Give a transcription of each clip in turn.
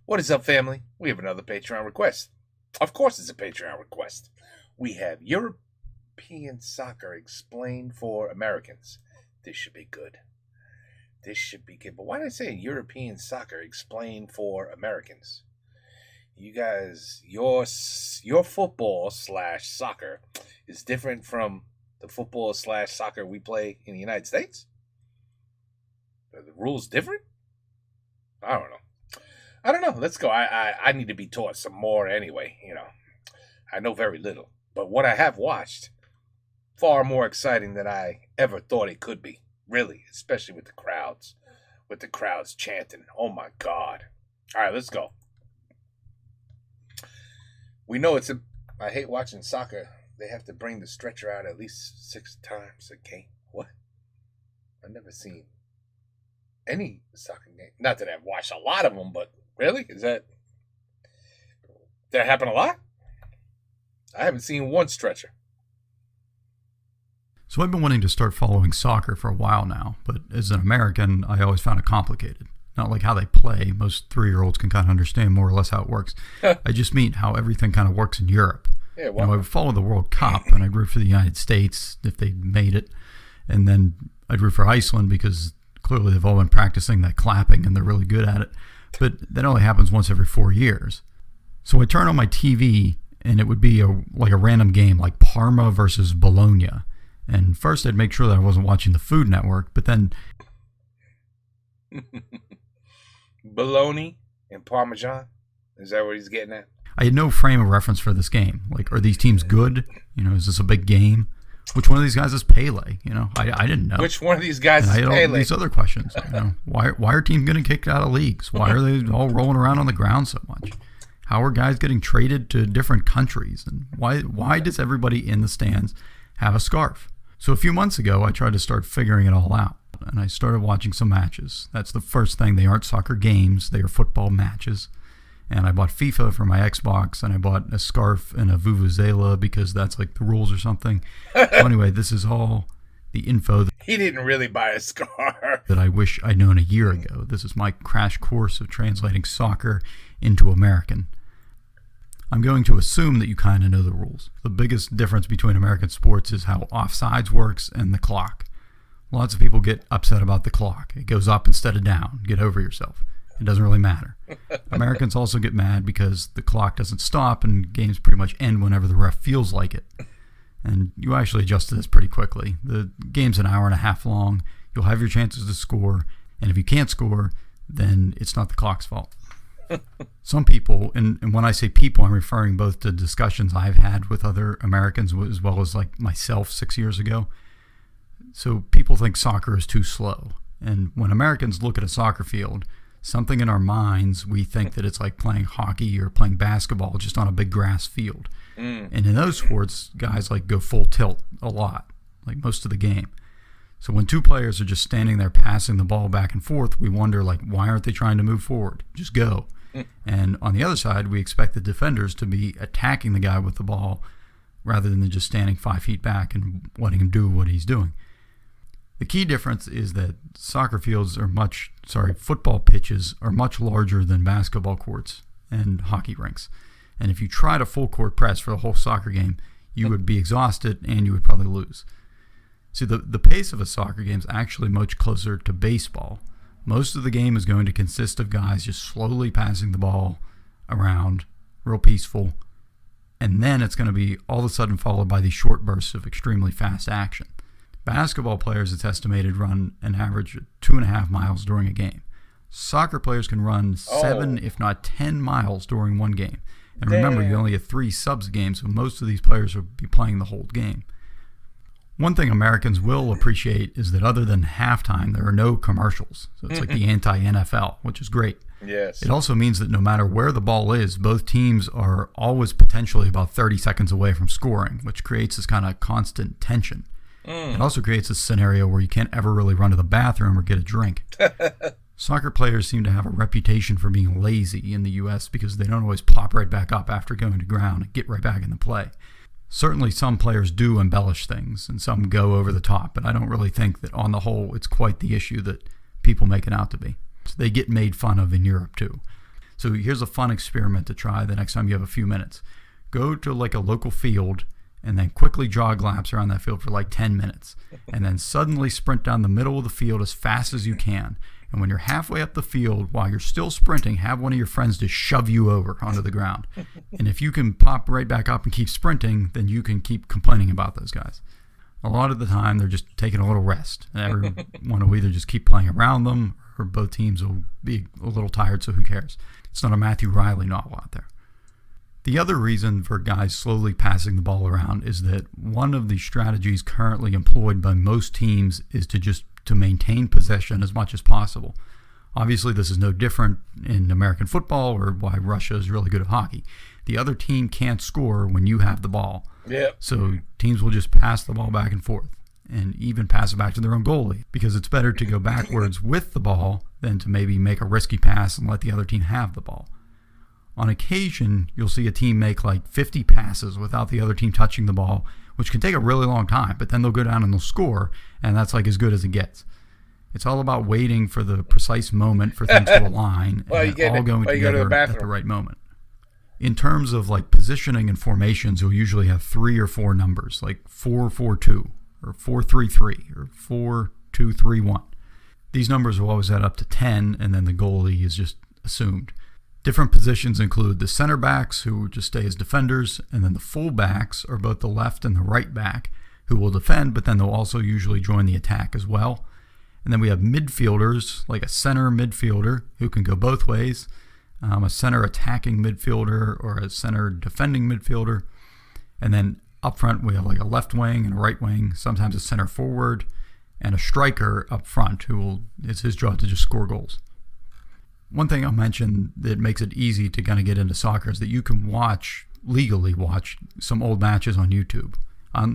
What is up, family? We have another Patreon request. Of course, it's a Patreon request. We have European soccer explained for Americans. This should be good. This should be good. But why did I say European soccer explained for Americans? You guys, your football / soccer is different from the football / soccer we play in the United States? Are the rules different? I don't know. Let's go. I need to be taught some more anyway. I know very little. But what I have watched, far more exciting than I ever thought it could be. Really, especially with the crowds. With the crowds chanting. Oh my God. All right, let's go. We know I hate watching soccer. They have to bring the stretcher out at least 6 times a game. What? I've never seen any soccer game. Not that I've watched a lot of them, but really? Does that happen a lot? I haven't seen one stretcher. So I've been wanting to start following soccer for a while now, but as an American, I always found it complicated. Not like how they play. Most 3-year-olds can kind of understand more or less how it works. I just mean how everything kind of works in Europe. Yeah, well, I would follow the World Cup, and I'd root for the United States if they made it. And then I'd root for Iceland because clearly they've all been practicing that clapping, and they're really good at it. But that only happens once every 4 years. So I turn on my TV, and it would be a random game like Parma versus Bologna. And first I'd make sure that I wasn't watching the Food Network, but then... Bologna and Parmesan? Is that what he's getting at? I had no frame of reference for this game. Like, are these teams good? Is this a big game? Which one of these guys is Pele? I didn't know. Which one of these guys and is I had Pele? all these other questions. Why are teams getting kicked out of leagues? Why are they all rolling around on the ground so much? How are guys getting traded to different countries? And why does everybody in the stands have a scarf? So a few months ago, I tried to start figuring it all out. And I started watching some matches. That's the first thing. They aren't soccer games. They are football matches. And I bought FIFA for my Xbox, and I bought a scarf and a vuvuzela because that's like the rules or something. So anyway, this is all the info He didn't really buy a scarf. that I wish I'd known a year ago. This is my crash course of translating soccer into American. I'm going to assume that you kind of know the rules. The biggest difference between American sports is how offsides works and the clock. Lots of people get upset about the clock. It goes up instead of down. Get over yourself. It doesn't really matter. Americans also get mad because the clock doesn't stop and games pretty much end whenever the ref feels like it. And you actually adjust to this pretty quickly. The game's an hour and a half long. You'll have your chances to score. And if you can't score, then it's not the clock's fault. Some people, and when I say people, I'm referring both to discussions I've had with other Americans as well as like myself 6 years ago. So people think soccer is too slow. And when Americans look at a soccer field, something in our minds, we think that it's like playing hockey or playing basketball just on a big grass field. And in those sports, guys like go full tilt a lot, like most of the game. So when 2 players are just standing there passing the ball back and forth, we wonder, like, why aren't they trying to move forward? Just go. And on the other side, we expect the defenders to be attacking the guy with the ball rather than just standing 5 feet back and letting him do what he's doing. The key difference is that football pitches are much larger than basketball courts and hockey rinks. And if you tried a full court press for the whole soccer game, you would be exhausted and you would probably lose. See, the pace of a soccer game is actually much closer to baseball. Most of the game is going to consist of guys just slowly passing the ball around, real peaceful, and then it's going to be all of a sudden followed by these short bursts of extremely fast action. Basketball players, it's estimated, run an average of 2.5 miles during a game. Soccer players can run 7, if not 10 miles during one game. And remember, you only have 3 subs games, so most of these players will be playing the whole game. One thing Americans will appreciate is that other than halftime, there are no commercials. So it's like the anti-NFL, which is great. Yes. It also means that no matter where the ball is, both teams are always potentially about 30 seconds away from scoring, which creates this kind of constant tension. It also creates a scenario where you can't ever really run to the bathroom or get a drink. Soccer players seem to have a reputation for being lazy in the U.S. because they don't always plop right back up after going to ground and get right back into play. Certainly some players do embellish things and some go over the top, but I don't really think that on the whole it's quite the issue that people make it out to be. So they get made fun of in Europe too. So here's a fun experiment to try the next time you have a few minutes. Go to like a local field and then quickly jog laps around that field for like 10 minutes. And then suddenly sprint down the middle of the field as fast as you can. And when you're halfway up the field, while you're still sprinting, have one of your friends just shove you over onto the ground. And if you can pop right back up and keep sprinting, then you can keep complaining about those guys. A lot of the time, they're just taking a little rest. And everyone will either just keep playing around them, or both teams will be a little tired, so who cares? It's not a Matthew Riley novel out there. The other reason for guys slowly passing the ball around is that one of the strategies currently employed by most teams is to maintain possession as much as possible. Obviously, this is no different in American football or why Russia is really good at hockey. The other team can't score when you have the ball. Yeah. So teams will just pass the ball back and forth and even pass it back to their own goalie, because it's better to go backwards with the ball than to maybe make a risky pass and let the other team have the ball. On occasion, you'll see a team make like 50 passes without the other team touching the ball, which can take a really long time, but then they'll go down and they'll score, and that's like as good as it gets. It's all about waiting for the precise moment for things to align and all going together at the right moment. In terms of like positioning and formations, you'll usually have 3 or 4 numbers, like 4-4-2 or 4-3-3 or 4-2-3-1. These numbers will always add up to 10, and then the goalie is just assumed. Different positions include the center backs, who just stay as defenders, and then the full backs are both the left and the right back, who will defend, but then they'll also usually join the attack as well. And then we have midfielders, like a center midfielder, who can go both ways, a center attacking midfielder or a center defending midfielder. And then up front, we have like a left wing and a right wing, sometimes a center forward, and a striker up front, it's his job to just score goals. One thing I'll mention that makes it easy to kind of get into soccer is that you can legally watch some old matches on YouTube.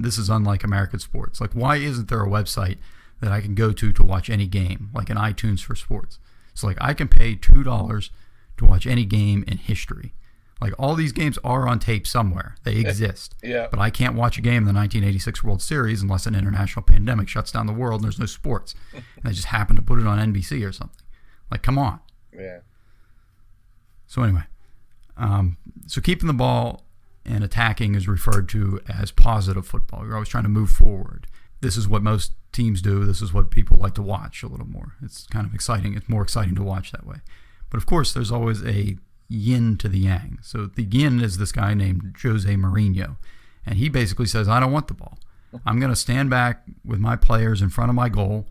This is unlike American sports. Like, why isn't there a website that I can go to watch any game, like an iTunes for sports? So, like, I can pay $2 to watch any game in history. Like, all these games are on tape somewhere. They exist. Yeah. But I can't watch a game in the 1986 World Series unless an international pandemic shuts down the world and there's no sports. And they just happen to put it on NBC or something. Like, come on. Yeah. So anyway, so keeping the ball and attacking is referred to as positive football. You're always trying to move forward. This is what most teams do. This is what people like to watch a little more. It's kind of exciting. It's more exciting to watch that way. But of course, there's always a yin to the yang. So the yin is this guy named Jose Mourinho. And he basically says, I don't want the ball. I'm going to stand back with my players in front of my goal,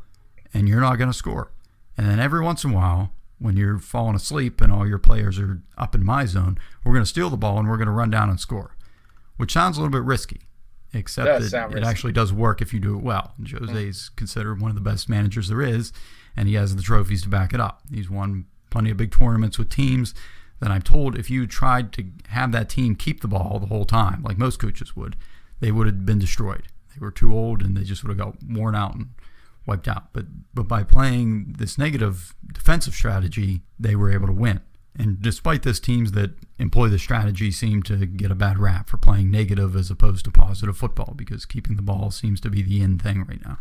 and you're not going to score. And then every once in a while, when you're falling asleep and all your players are up in my zone, we're going to steal the ball and we're going to run down and score, which sounds a little bit risky, except that it actually does work if you do it well. Jose's considered one of the best managers there is, and he has the trophies to back it up. He's won plenty of big tournaments with teams that I'm told if you tried to have that team keep the ball the whole time, like most coaches would, they would have been destroyed. They were too old and they just would have got worn out and wiped out. But by playing this negative defensive strategy, they were able to win. And despite this, teams that employ this strategy seem to get a bad rap for playing negative as opposed to positive football, because keeping the ball seems to be the in thing right now.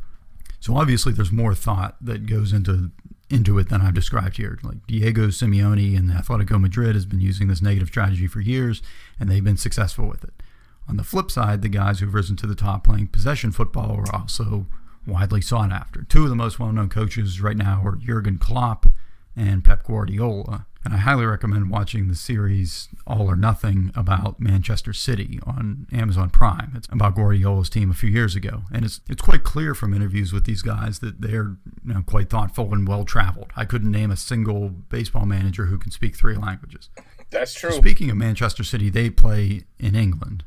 So obviously there's more thought that goes into it than I've described here. Like Diego Simeone and Atletico Madrid has been using this negative strategy for years, and they've been successful with it. On the flip side, the guys who've risen to the top playing possession football are also widely sought after. 2 of the most well-known coaches right now are Jurgen Klopp and Pep Guardiola. And I highly recommend watching the series All or Nothing about Manchester City on Amazon Prime. It's about Guardiola's team a few years ago. And it's quite clear from interviews with these guys that they're quite thoughtful and well-traveled. I couldn't name a single baseball manager who can speak 3 languages. That's true. So speaking of Manchester City, they play in England.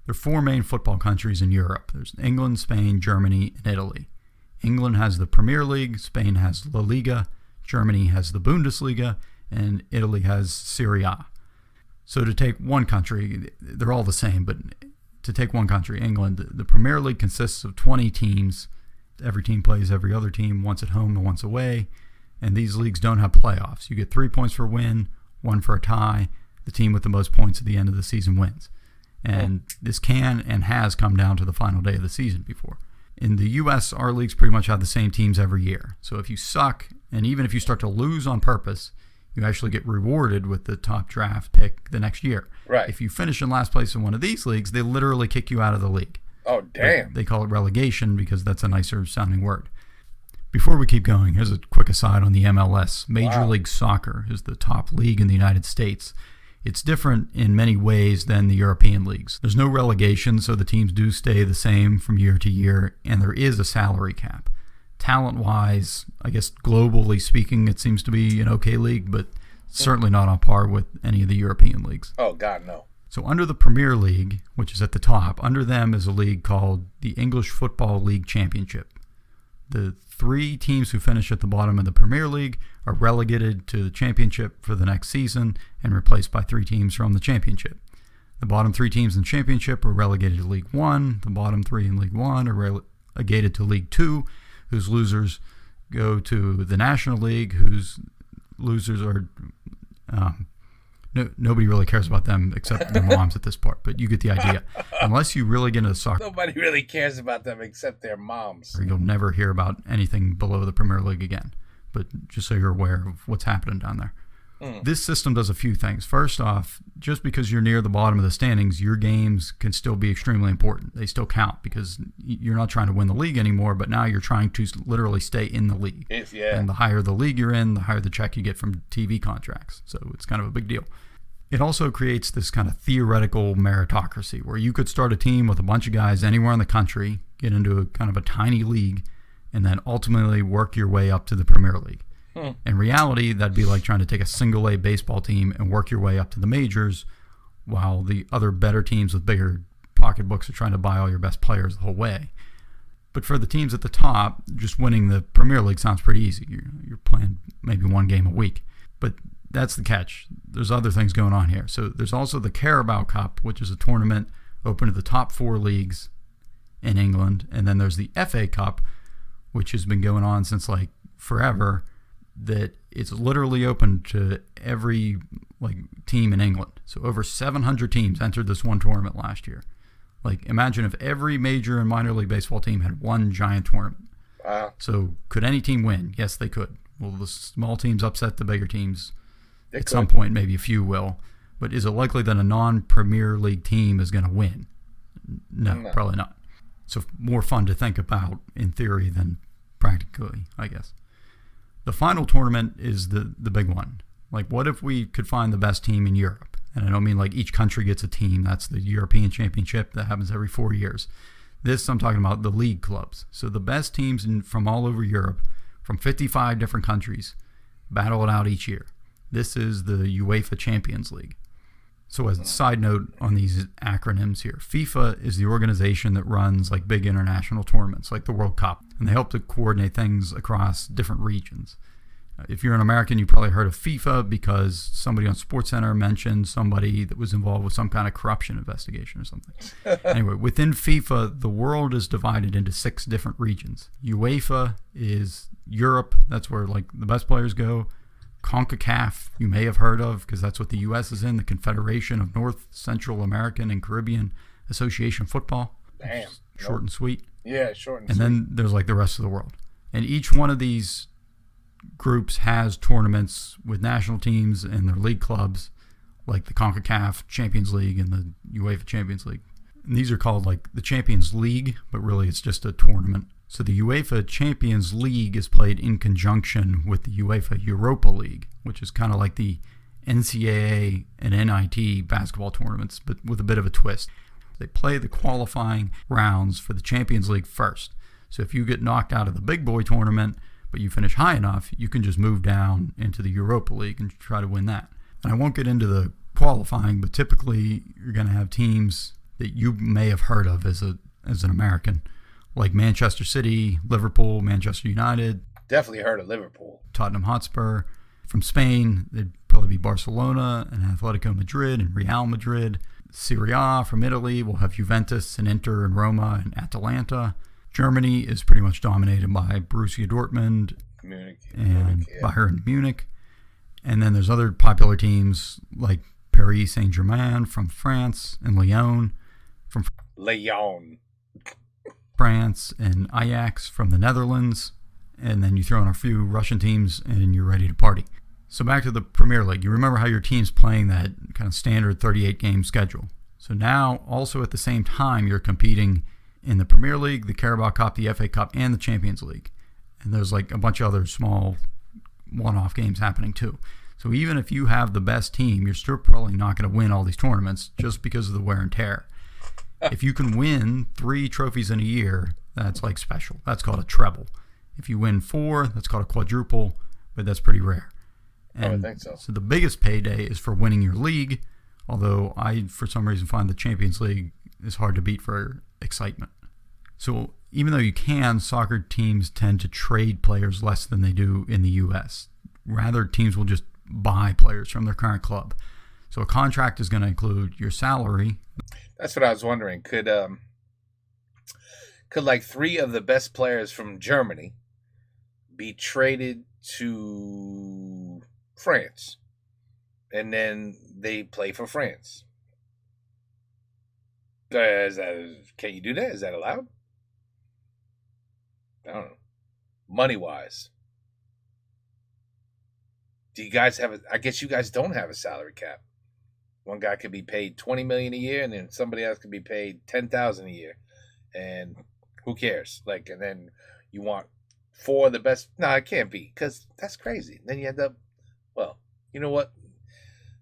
There are 4 main football countries in Europe. There's England, Spain, Germany, and Italy. England has the Premier League, Spain has La Liga, Germany has the Bundesliga, and Italy has Serie A. So to take one country, they're all the same, but to take one country, England, the Premier League consists of 20 teams. Every team plays every other team, once at home and once away, and these leagues don't have playoffs. You get 3 points for a win, 1 for a tie. The team with the most points at the end of the season wins. And this can and has come down to the final day of the season before. In the U.S., our leagues pretty much have the same teams every year. So if you suck, and even if you start to lose on purpose, you actually get rewarded with the top draft pick the next year. Right. If you finish in last place in one of these leagues, they literally kick you out of the league. Oh, damn. They call it relegation because that's a nicer sounding word. Before we keep going, here's a quick aside on the MLS. Major League Soccer is the top league in the United States. It's different in many ways than the European leagues. There's no relegation, so the teams do stay the same from year to year, and there is a salary cap. Talent-wise, I guess globally speaking, it seems to be an okay league, but certainly not on par with any of the European leagues. Oh, God, no. So under the Premier League, which is at the top, under them is a league called the English Football League Championship. The 3 teams who finish at the bottom of the Premier League are relegated to the Championship for the next season and replaced by 3 teams from the Championship. The bottom 3 teams in the Championship are relegated to League 1. The bottom 3 in League 1 are relegated to League 2, whose losers go to the National League, whose losers are... nobody really cares about them except their moms at this part, but you get the idea. Unless you really get into soccer, Nobody really cares about them except their moms. you'll never hear about anything below the Premier League again. But just so you're aware of what's happening down there. This system does a few things. First off, just because you're near the bottom of the standings, your games can still be extremely important. They still count because you're not trying to win the league anymore, but now you're trying to literally stay in the league. And the higher the league you're in, the higher the check you get from TV contracts. So it's kind of a big deal. It also creates this kind of theoretical meritocracy where you could start a team with a bunch of guys anywhere in the country, get into a kind of a tiny league, and then ultimately work your way up to the Premier League. In reality, that'd be like trying to take a single-A baseball team and work your way up to the majors while the other better teams with bigger pocketbooks are trying to buy all your best players the whole way. But for the teams at the top, just winning the Premier League sounds pretty easy. You're playing maybe 1 game a week. But that's the catch. There's other things going on here. So there's also the Carabao Cup, which is a tournament open to the top 4 leagues in England. And then there's the FA Cup, which has been going on since like forever, that it's literally open to every team in England. So over 700 teams entered this one tournament last year. Like, imagine if every major and minor league baseball team had one giant tournament. Wow. So could any team win? Yes, they could. Will the small teams upset the bigger teams? They At could. some point, maybe a few will. But is it likely that a non-Premier League team is going to win? No, probably not. So more fun to think about in theory than practically, I guess. The final tournament is the big one. Like, what if we could find the best team in Europe? And I don't mean like each country gets a team. That's the European Championship that happens every 4 years. This, I'm talking about the league clubs. So the best teams from all over Europe, from 55 different countries, battle it out each year. This is the UEFA Champions League. So as a side note on these acronyms here, FIFA is the organization that runs like big international tournaments like the World Cup, and they help to coordinate things across different regions. If you're an American, you probably heard of FIFA because somebody on SportsCenter mentioned somebody that was involved with some kind of corruption investigation or something. Anyway, within FIFA, the world is divided into 6 different regions. UEFA is Europe. That's where like the best players go. CONCACAF, you may have heard of because that's what the U.S. is in, the Confederation of North, Central American, and Caribbean Association Football. Damn. Short and sweet. Yeah, short and And sweet. then there's like the rest of the world. And each one of these groups has tournaments with national teams and their league clubs, like the CONCACAF Champions League and the UEFA Champions League. And these are called like the Champions League, but really it's just a tournament. So the UEFA Champions League is played in conjunction with the UEFA Europa League, which is kind of like the NCAA and NIT basketball tournaments, but with a bit of a twist. They play the qualifying rounds for the Champions League first. So if you get knocked out of the big boy tournament, but you finish high enough, you can just move down into the Europa League and try to win that. And I won't get into the qualifying, but typically you're going to have teams that you may have heard of as an American, like Manchester City, Liverpool, Manchester United. Definitely heard of Liverpool. Tottenham Hotspur. From Spain, it'd probably be Barcelona and Atletico Madrid and Real Madrid. Serie A from Italy, we'll have Juventus and Inter and Roma and Atalanta. Germany is pretty much dominated by Borussia Dortmund Munich. and yeah. Bayern Munich. And then there's other popular teams like Paris Saint-Germain from France and Lyon from Leon. France and Ajax from the Netherlands. And then you throw in a few Russian teams and you're ready to party. So back to the Premier League. You remember how your team's playing that kind of standard 38-game schedule. So now, also at the same time, you're competing in the Premier League, the Carabao Cup, the FA Cup, and the Champions League. And there's like a bunch of other small one-off games happening too. So even if you have the best team, you're still probably not going to win all these tournaments just because of the wear and tear. If you can win 3 trophies in a year, that's like special. That's called a treble. If you win 4, that's called a quadruple, but that's pretty rare. And I think so. So the biggest payday is for winning your league, although I, for some reason, find the Champions League is hard to beat for excitement. So even though you can, soccer teams tend to trade players less than they do in the U.S. Rather, teams will just buy players from their current club. So a contract is going to include your salary. That's what I was wondering. Could like 3 of the best players from Germany be traded to France, and then they play for France? Can you do that? Is that allowed? I don't know. Money-wise. Do you guys have I guess you guys don't have a salary cap. One guy could be paid $20 million a year, and then somebody else could be paid $10,000 a year. And who cares? Like, and then you want 4 of the best. No, it can't be, because that's crazy. Then you end up, well, you know what?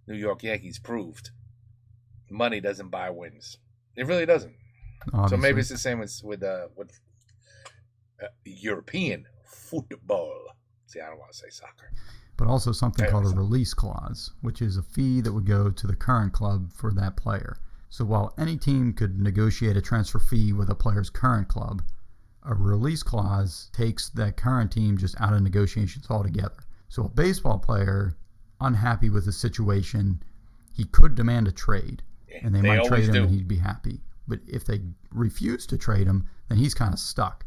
New York Yankees proved money doesn't buy wins. It really doesn't. Obviously. So maybe it's the same with European football. See, I don't want to say soccer. But also something called a release clause, which is a fee that would go to the current club for that player. So while any team could negotiate a transfer fee with a player's current club, a release clause takes that current team just out of negotiations altogether. So a baseball player, unhappy with the situation, he could demand a trade, and they might trade him and he'd be happy. But if they refuse to trade him, then he's kind of stuck.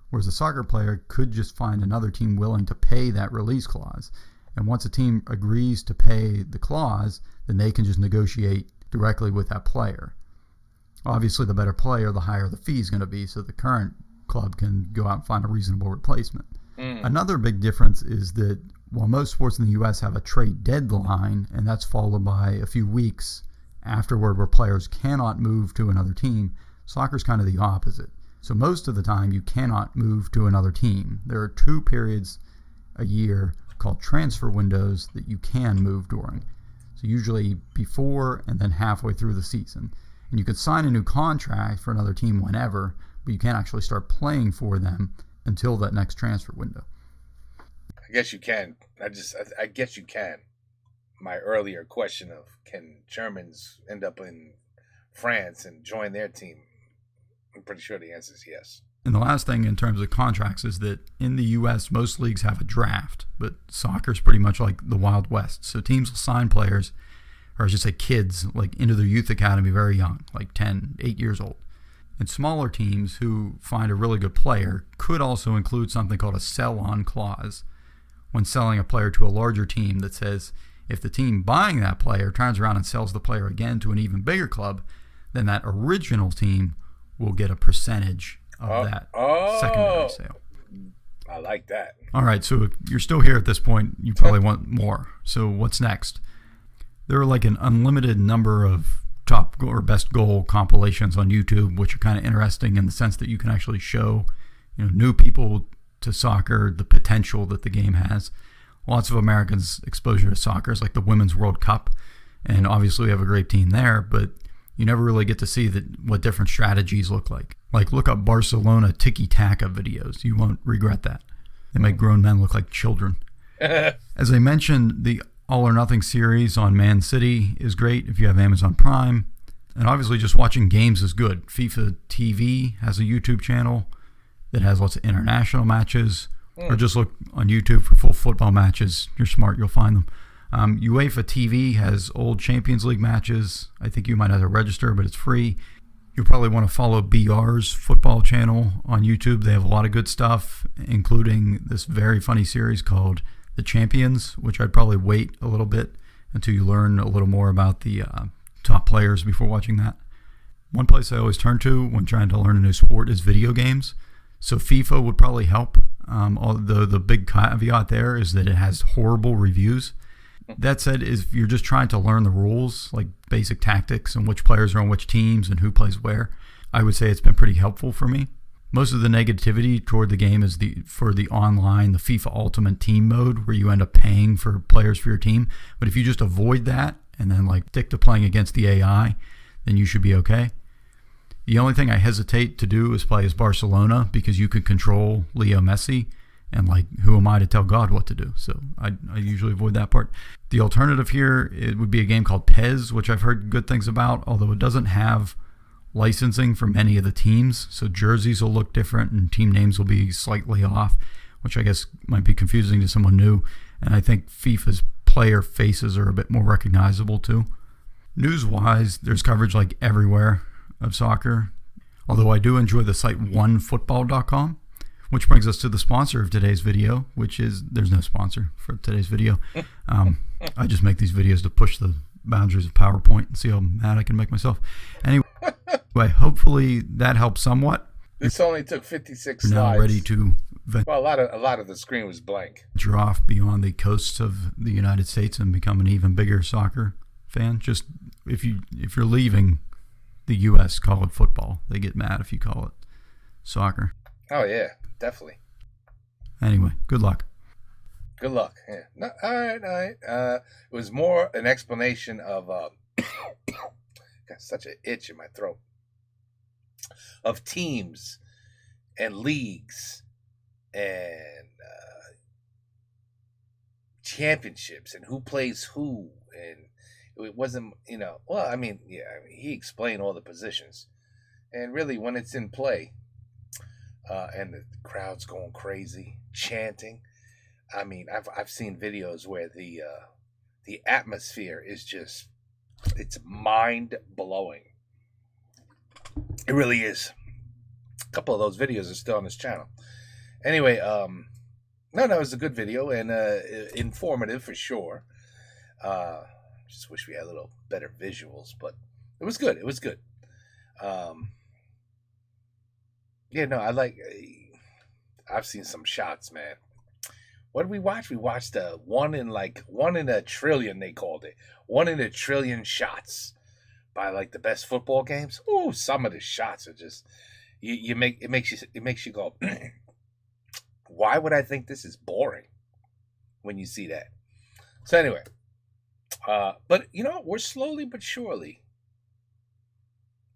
Whereas a soccer player could just find another team willing to pay that release clause. And once a team agrees to pay the clause, then they can just negotiate directly with that player. Obviously, the better player, the higher the fee is going to be, so the current club can go out and find a reasonable replacement. Another big difference is that while most sports in the U.S. have a trade deadline, and that's followed by a few weeks afterward where players cannot move to another team, soccer's kind of the opposite. So most of the time, you cannot move to another team. There are 2 periods a year called transfer windows that you can move during. So usually before and then halfway through the season. And you can sign a new contract for another team whenever, but you can't actually start playing for them until that next transfer window. I guess you can. I guess you can. My earlier question of can Germans end up in France and join their team, I'm pretty sure the answer is yes. And the last thing in terms of contracts is that in the U.S., most leagues have a draft, but soccer's pretty much like the Wild West. So teams will sign players, or I should say kids, like into their youth academy very young, like 10, 8 years old. And smaller teams who find a really good player could also include something called a sell-on clause when selling a player to a larger team that says if the team buying that player turns around and sells the player again to an even bigger club, then that original team will get a percentage of that secondary sale. I like that. All right, so if you're still here at this point, you probably want more. So what's next? There are like an unlimited number of top or best goal compilations on YouTube, which are kind of interesting in the sense that you can actually show, new people to soccer the potential that the game has. Lots of Americans' exposure to soccer is like the Women's World Cup, and obviously we have a great team there, but you never really get to see what different strategies look like. Like, look up Barcelona tiki-taka videos. You won't regret that. They make grown men look like children. As I mentioned, the All or Nothing series on Man City is great if you have Amazon Prime. And obviously just watching games is good. FIFA TV has a YouTube channel that has lots of international matches. Or just look on YouTube for full football matches. You're smart, you'll find them. UEFA TV has old Champions League matches. I think you might have to register, but it's free. You'll probably want to follow BR's football channel on YouTube. They have a lot of good stuff, including this very funny series called The Champions, which I'd probably wait a little bit until you learn a little more about the top players before watching that. One place I always turn to when trying to learn a new sport is video games. So FIFA would probably help, although the big caveat there is that it has horrible reviews. That said, if you're just trying to learn the rules, like basic tactics and which players are on which teams and who plays where, I would say it's been pretty helpful for me. Most of the negativity toward the game is for the online, the FIFA Ultimate Team mode, where you end up paying for players for your team. But if you just avoid that and then like stick to playing against the AI, then you should be okay. The only thing I hesitate to do is play as Barcelona, because you could control Leo Messi, and like, who am I to tell God what to do? So I usually avoid that part. The alternative here, it would be a game called PES, which I've heard good things about, although it doesn't have licensing for many of the teams. So jerseys will look different and team names will be slightly off, which I guess might be confusing to someone new. And I think FIFA's player faces are a bit more recognizable too. News-wise, there's coverage like everywhere of soccer, although I do enjoy the site onefootball.com. Which brings us to the sponsor of today's video, which is, there's no sponsor for today's video. I just make these videos to push the boundaries of PowerPoint and see how mad I can make myself. Anyway, hopefully that helps somewhat. This only took 56 You're slides. now ready to Well, a lot of the screen was blank. venture off beyond the coasts of the United States and become an even bigger soccer fan. Just if you're leaving the U.S., call it football. They get mad if you call it soccer. Oh yeah, definitely. Anyway, good luck. Good luck. Yeah. No, all right. It was more an explanation of got such an itch in my throat, of teams and leagues and championships and who plays who, and it wasn't, well, I mean, he explained all the positions, and really when it's in play, and the crowd's going crazy, chanting. I mean, I've seen videos where the atmosphere is just, it's mind blowing. It really is. A couple of those videos are still on this channel. Anyway, no, it was a good video and informative for sure. Just wish we had a little better visuals, but it was good. It was good. Yeah, no, I've seen some shots, man. What did we watch? We watched one in a trillion, they called it. 1 in a trillion shots by like the best football games. Ooh, some of the shots are just it makes you go, why would I think this is boring when you see that? So anyway, but we're slowly but surely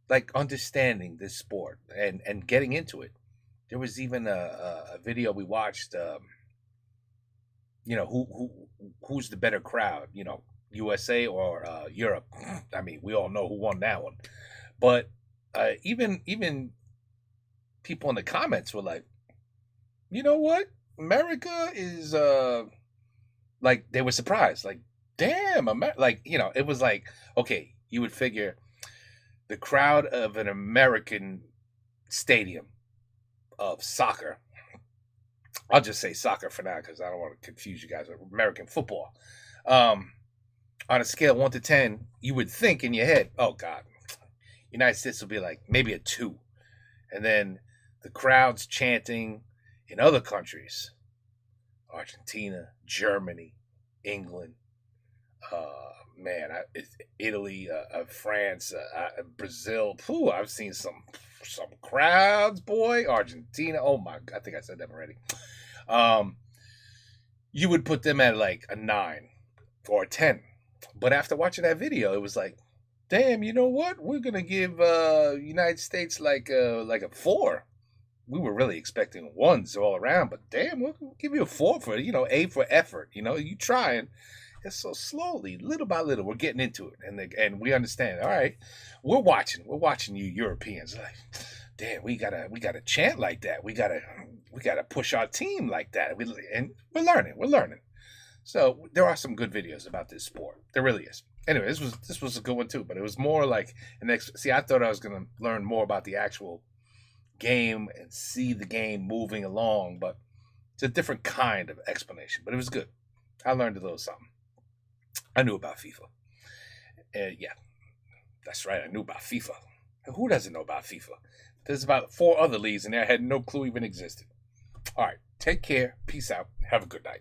like understanding this sport and getting into it. There was even a video we watched, who's the better crowd, USA or Europe. I mean, we all know who won that one. But even people in the comments were like, you know what? America is like, they were surprised. Like, damn, it was like, okay, you would figure the crowd of an American stadium of soccer, I'll just say soccer for now because I don't want to confuse you guys with American football. On a scale of 1 to 10, you would think in your head, oh God, United States will be like maybe a 2. And then the crowds chanting in other countries, Argentina, Germany, England, Italy, France, Brazil. Phew, I've seen some crowds, boy. Argentina. Oh my! I think I said that already. You would put them at like a 9 or a 10, but after watching that video, it was like, damn. You know what? We're gonna give United States like a 4. We were really expecting 1s all around, but damn, we'll give you a 4 for A for effort. You trying. And so slowly, little by little, we're getting into it, and we understand. All right, we're watching you Europeans. Like, damn, we gotta chant like that. We gotta push our team like that. And we're learning. So there are some good videos about this sport. There really is. Anyway, this was a good one too, but it was more like I thought I was gonna learn more about the actual game and see the game moving along, but it's a different kind of explanation. But it was good. I learned a little something. I knew about FIFA. Yeah, that's right. I knew about FIFA. Who doesn't know about FIFA? There's about 4 other leagues in there I had no clue even existed. All right, take care. Peace out. Have a good night.